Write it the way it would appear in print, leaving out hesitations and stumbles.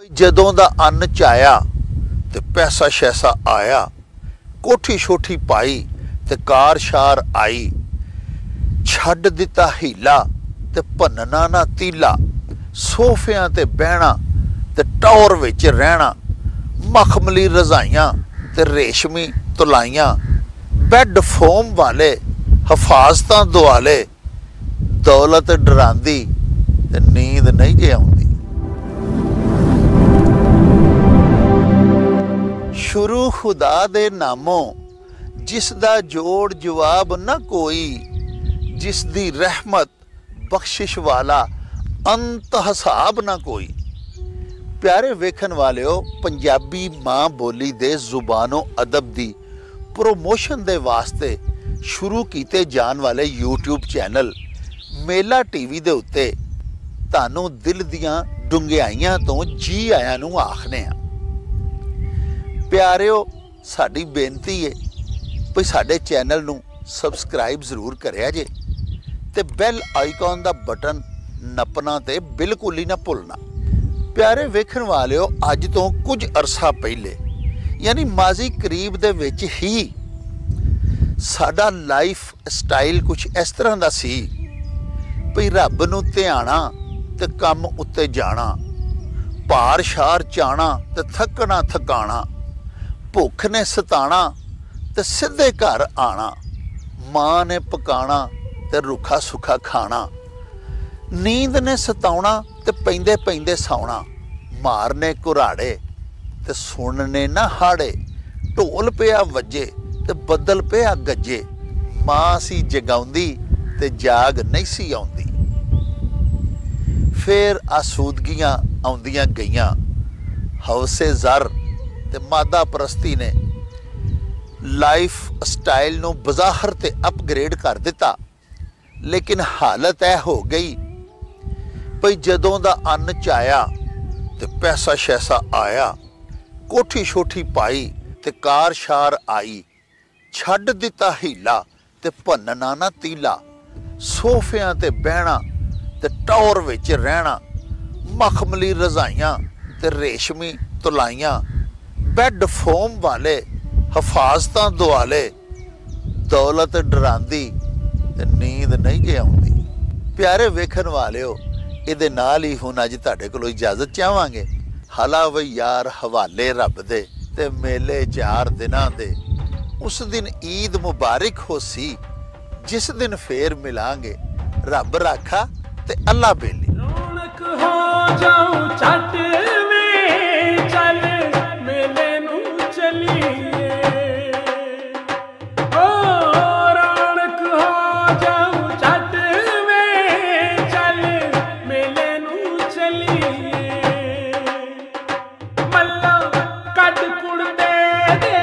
जदों दा अन्न चाया ते पैसा शैसा आया, कोठी छोठी पाई ते कार शार आई, छड्ड दिता हीला ते भन्नना ना तीला, सोफियां ते बहना ते टौर विच रहना, मखमली रजाइयां ते रेशमी तुलाइयां, बैड फोम वाले हफाजतां दुआले, दौलत डरांदी ते नींद नहीं जे आउंदी। शुरू खुदा दे नामों जिसदा जोड़ जवाब न कोई, जिसदी रहमत बख्शिश वाला अंत हिसाब न कोई। प्यारे वेखन वालिओ, पंजाबी मां बोली दे जुबानों अदब दी प्रमोशन दे वास्ते शुरू कीते जान वाले यूट्यूब चैनल मेला टीवी दे उत्ते तानू दिल दियां डुंगियाइयां तो जी आया नू आखने आ। प्यारिओ, साडी बेनती है भई साडे चैनल नू सबसक्राइब जरूर करिया जे ते बैल आइकॉन दा बटन नपना ते बिल्कुल ही ना भुलना। प्यारे वेखन वालिओ, अज तो कुछ अरसा पहले यानी माजी करीब दे विच ही साडा लाइफ स्टाइल कुछ इस तरह दा सी भई रब नू ध्याना ते कम उत्ते जाना, भार शार चाना ते थकना थकाना, भुख ने सताना ते सीधे घर आना, मां ने पकाना ते रुखा सुखा खाना, नींद ने सताउना ते पैंदे पैंदे सौना, मारने कुराड़े ते सुनने ना हाड़े, ढोल पिया वजे ते बदल पिया गजे, मां सी जगाउंदी ते जाग नहीं सी आउंदी। फिर आसूदगियां आउंदियां गईयां, हौसे ज़र ते मादा परस्ती ने लाइफ स्टाइल नू बज़ाहर ते अपग्रेड कर दिता, लेकिन हालत यह हो गई भई जदों दा अन्न चाया ते पैसा शैसा आया, कोठी छोठी पाई ते कार शार आई, छड्ड दिता हीला ते भन्नना ना तीला, सोफियां ते बहना ते टौर विच रहना, मखमली रजाइयां ते रेशमी तुलाइयां, बैड फोम वाले हफाजतां दुआले, दौलत डरांदी ते नींद नहीं जे आउंदी। प्यारे वेखन वालिओ, इहदे नाल ही हुण अज तुहाडे कोलों इजाजत चाहांगे। हला वे यार हवाले रब दे ते मेले 4 दिनां दे, उस दिन ईद मुबारक हो सी जिस दिन फेर मिलांगे, रब राखा ते अल्लाह बेली। रौनक हो जाऊं छट वे चल मेले नू चलिए, ओ रौनक हो जाऊं छट वे चल मेले नू चलिए, मल्ला कट कुड़ते दे